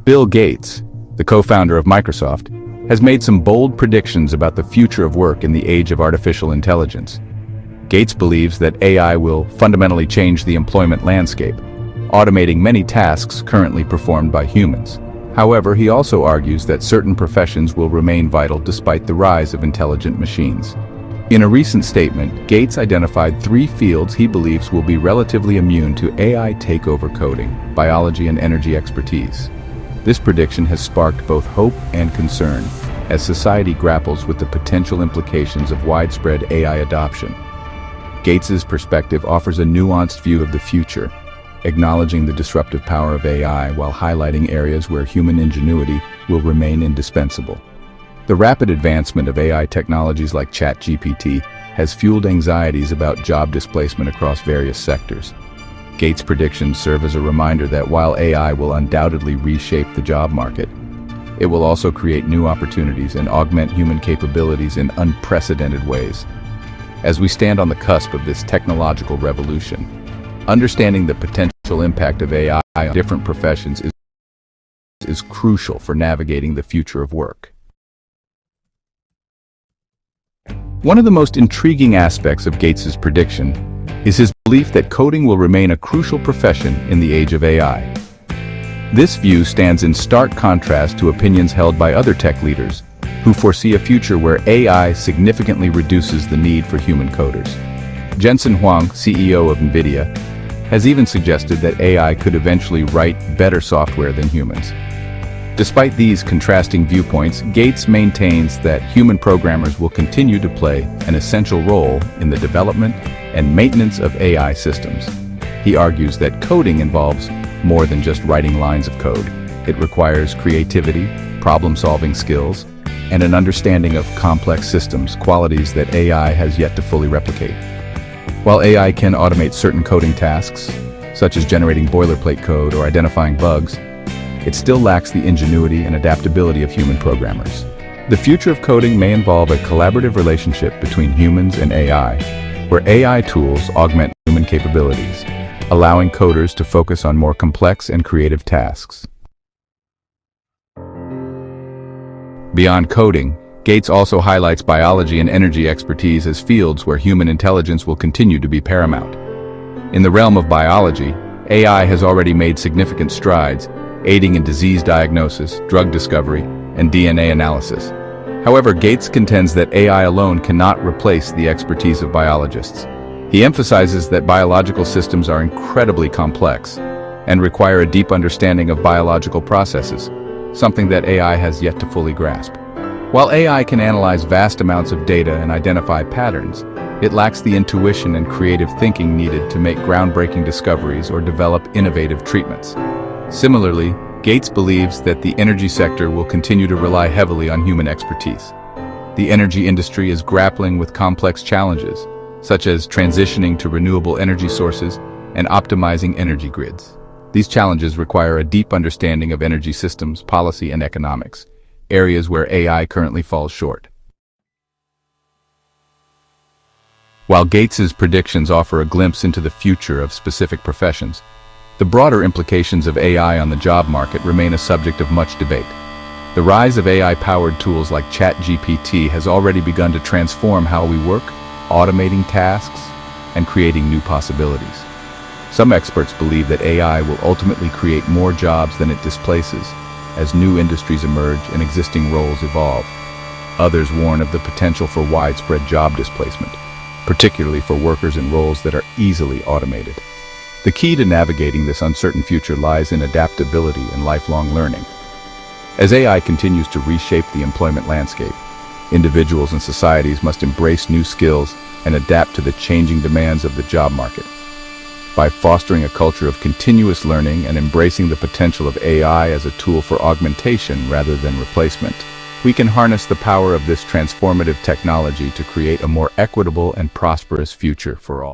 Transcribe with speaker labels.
Speaker 1: Bill Gates, the co-founder of Microsoft, has made some bold predictions about the future of work in the age of artificial intelligence. Gates believes that AI will fundamentally change the employment landscape, automating many tasks currently performed by humans. However, he also argues that certain professions will remain vital despite the rise of intelligent machines. In a recent statement, Gates identified 3 fields he believes will be relatively immune to AI takeover: coding, biology, and energy expertise. This prediction has sparked both hope and concern as society grapples with the potential implications of widespread AI adoption. Gates's perspective offers a nuanced view of the future, acknowledging the disruptive power of AI while highlighting areas where human ingenuity will remain indispensable. The rapid advancement of AI technologies like ChatGPT has fueled anxieties about job displacement across various sectors. Gates' predictions serve as a reminder that while AI will undoubtedly reshape the job market, it will also create new opportunities and augment human capabilities in unprecedented ways. As we stand on the cusp of this technological revolution, understanding the potential impact of AI on different professions is crucial for navigating the future of work. One of the most intriguing aspects of Gates's prediction is his belief that coding will remain a crucial profession in the age of AI. This view stands in stark contrast to opinions held by other tech leaders who foresee a future where AI significantly reduces the need for human coders. Jensen Huang, CEO of NVIDIA, has even suggested that AI could eventually write better software than humans. Despite these contrasting viewpoints, Gates maintains that human programmers will continue to play an essential role in the development and maintenance of AI systems. He argues that coding involves more than just writing lines of code. It requires creativity, problem-solving skills, and an understanding of complex systems, qualities that AI has yet to fully replicate. While AI can automate certain coding tasks, such as generating boilerplate code or identifying bugs, it still lacks the ingenuity and adaptability of human programmers. The future of coding may involve a collaborative relationship between humans and AI, where AI tools augment human capabilities, allowing coders to focus on more complex and creative tasks. Beyond coding, Gates also highlights biology and energy expertise as fields where human intelligence will continue to be paramount. In the realm of biology, AI has already made significant strides, aiding in disease diagnosis, drug discovery, and DNA analysis. However, Gates contends that AI alone cannot replace the expertise of biologists. He emphasizes that biological systems are incredibly complex and require a deep understanding of biological processes, something that AI has yet to fully grasp. While AI can analyze vast amounts of data and identify patterns, it lacks the intuition and creative thinking needed to make groundbreaking discoveries or develop innovative treatments. Similarly, Gates believes that the energy sector will continue to rely heavily on human expertise. The energy industry is grappling with complex challenges, such as transitioning to renewable energy sources and optimizing energy grids. These challenges require a deep understanding of energy systems, policy, and economics, areas where AI currently falls short. While Gates's predictions offer a glimpse into the future of specific professions, the broader implications of AI on the job market remain a subject of much debate. The rise of AI-powered tools like ChatGPT has already begun to transform how we work, automating tasks and creating new possibilities. Some experts believe that AI will ultimately create more jobs than it displaces, as new industries emerge and existing roles evolve. Others warn of the potential for widespread job displacement, particularly for workers in roles that are easily automated. The key to navigating this uncertain future lies in adaptability and lifelong learning. As AI continues to reshape the employment landscape, individuals and societies must embrace new skills and adapt to the changing demands of the job market. By fostering a culture of continuous learning and embracing the potential of AI as a tool for augmentation rather than replacement, we can harness the power of this transformative technology to create a more equitable and prosperous future for all.